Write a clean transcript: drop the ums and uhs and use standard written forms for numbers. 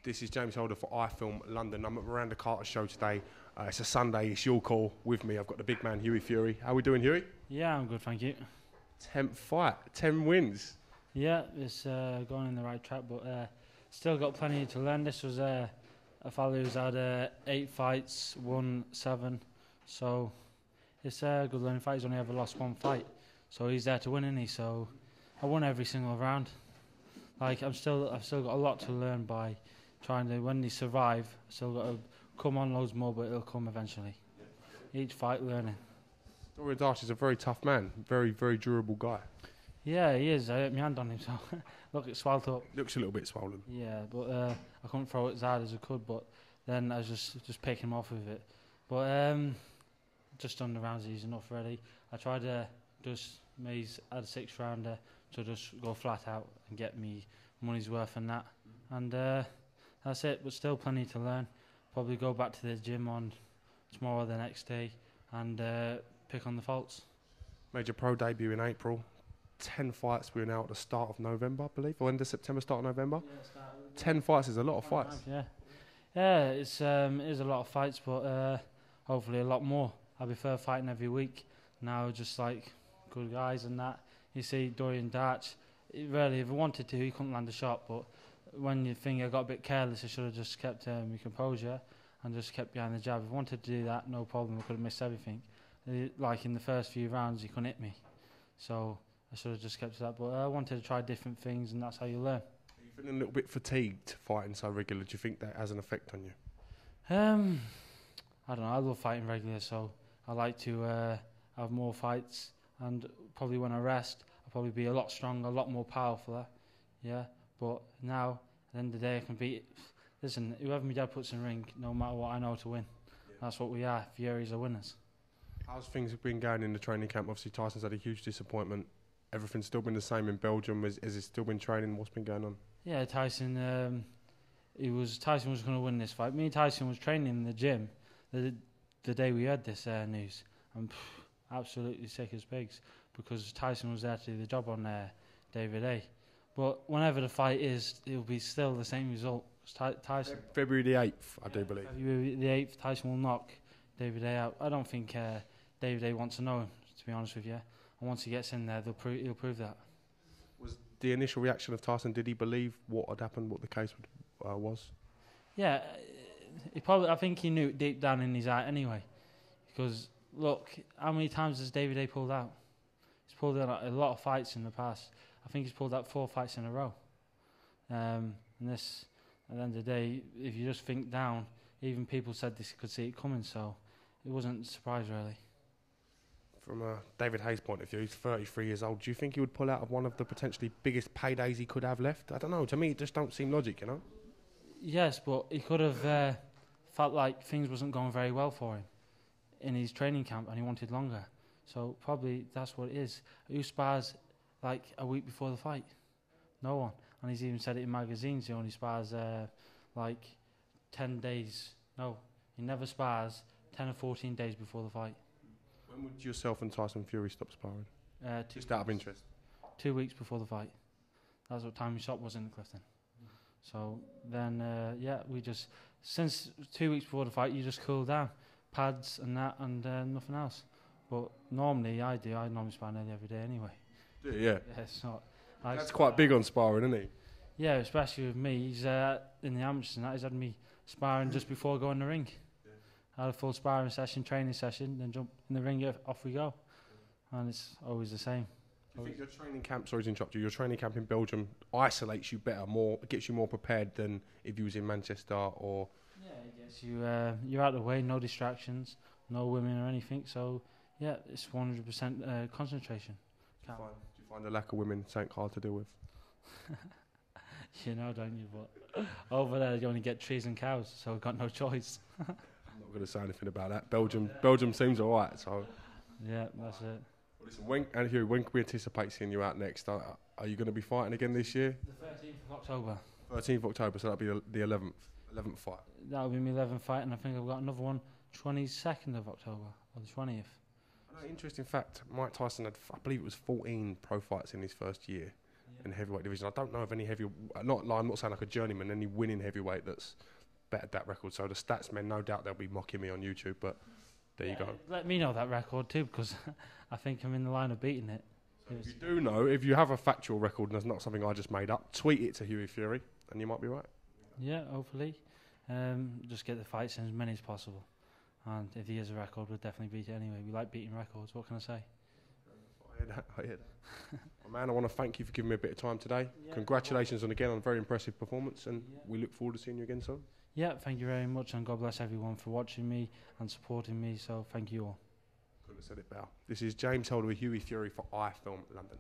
This is James Holder for iFilm London. I'm at Miranda Carter's show today. It's a Sunday, it's your call. With me, I've got the big man, Hughie Fury. How are we doing, Hughie? Yeah, I'm good, thank you. 10th fight, 10 wins. Yeah, it's going in the right track, but still got plenty to learn. This was a fellow who's had 8 fights, won 7. So it's a good learning fight. He's only ever lost 1 fight. So he's there to win, isn't he? So I won every single round. Like I've still got a lot to learn by trying to, when they survive, I've still got to come on loads more, but it'll come eventually. Each fight learning. Dorian Darch is a very tough man, very, very durable guy. Yeah, he is. I hit my hand on him, so look, it's swelled up. Looks a little bit swollen. Yeah, but I couldn't throw it as hard as I could, but then I was just picking him off with it. But just done the rounds easy enough already. I tried to just maze at a 6th rounder to just go flat out and get me money's worth and that. And that's it, but still plenty to learn. Probably go back to the gym on tomorrow or the next day and pick on the faults. Made your pro debut in April. 10 fights we're now at the start of November, I believe, or end of September, start of November. Yeah, 10 fights is a lot of fights. Yeah, it is a lot of fights, but hopefully a lot more. I prefer fighting every week now, just like good guys and that. You see Dorian Darch, really, if I wanted to, he couldn't land a shot, but when you think I got a bit careless, I should have just kept my composure and just kept behind the jab. If I wanted to do that, no problem, I could have missed everything. Like in the first few rounds, he couldn't hit me. So I should have just kept to that, but I wanted to try different things, and that's how you learn. Are you feeling a little bit fatigued fighting so regular? Do you think that has an effect on you? I don't know, I love fighting regular, so I like to have more fights, and probably when I rest, I'll probably be a lot stronger, a lot more powerful, yeah. But now, at the end of the day, I can beat. Listen, whoever my dad puts in the ring, no matter what, I know to win. Yeah. That's what we are. Furies are winners. How's things been going in the training camp? Obviously, Tyson's had a huge disappointment. Everything's still been the same in Belgium. Has it still been training? What's been going on? Yeah, Tyson. Tyson was going to win this fight. Me and Tyson was training in the gym the day we heard this news. I'm absolutely sick as pigs because Tyson was there to do the job on David A. But whenever the fight is, it'll be still the same result. Tyson. February the 8th, I do believe. February the 8th, Tyson will knock David A out. I don't think David A wants to know him, to be honest with you. And once he gets in there, he'll prove that. Was the initial reaction of Tyson, did he believe what had happened, what the case was? Yeah, I think he knew it deep down in his heart anyway. Because, look, how many times has David A pulled out? He's pulled out a lot of fights in the past. I think he's pulled out 4 fights in a row. And this, at the end of the day, if you just think down, even people said this could see it coming, so it wasn't a surprise really. From David Haye's point of view, he's 33 years old. Do you think he would pull out of one of the potentially biggest paydays he could have left? I don't know. To me, it just don't seem logic, you know? Yes, but he could have felt like things wasn't going very well for him in his training camp and he wanted longer. So probably that's what it is. Who spars like a week before the fight? No one. And he's even said it in magazines. He only spars like 10 days. No, he never spars 10 or 14 days before the fight. When would yourself and Tyson Fury stop sparring? Just out of interest. 2 weeks before the fight. That's what time we shot was in the Clifton. So then, we just, since 2 weeks before the fight, you just cool down. Pads and that and nothing else. But normally I normally spar nearly every day anyway. Yeah. Yeah, it's not. That's quite big on sparring, isn't he? Yeah, especially with me. He's in the amateurs and that. He's had me sparring just before going in the ring. I had a full sparring session, training session, then jump in the ring, off we go. And it's always the same. Do you think your training camp, sorry to interrupt you, your training camp in Belgium isolates you better, gets you more prepared than if you was in Manchester or... Yeah, it gets you, you're out of the way, no distractions, no women or anything, so yeah, it's 100% concentration. Do you find the lack of women something hard to deal with? You know, don't you? But over there you only get trees and cows, so I've got no choice. I'm not going to say anything about that. Belgium seems alright, so... Yeah, that's it. Well, listen, when can we anticipate seeing you out next? Are you going to be fighting again this year? The 13th of October. 13th of October, so that'll be the 11th fight. That'll be my 11th fight, and I think I've got another one 22nd of October, or the 20th. I know, interesting fact, Mike Tyson had, I believe it was 14 pro fights in his first year. in the heavyweight division. I don't know of any I'm not saying like a journeyman, any winning heavyweight that's bettered that record. So the stats men, no doubt they'll be mocking me on YouTube, but there you go. Let me know that record too, because I think I'm in the line of beating it. So if you do know, if you have a factual record and it's not something I just made up, tweet it to Hughie Fury and you might be right. Yeah, hopefully. Just get the fights in as many as possible. And if he has a record, we'll definitely beat it anyway. We like beating records, what can I say? I hear that. Well, man, I want to thank you for giving me a bit of time today. Yeah, congratulations on a very impressive performance, and we look forward to seeing you again soon. Yeah, thank you very much, and God bless everyone for watching me and supporting me, so thank you all. Couldn't have said it better. This is James Holder with Hughie Fury for iFilm London.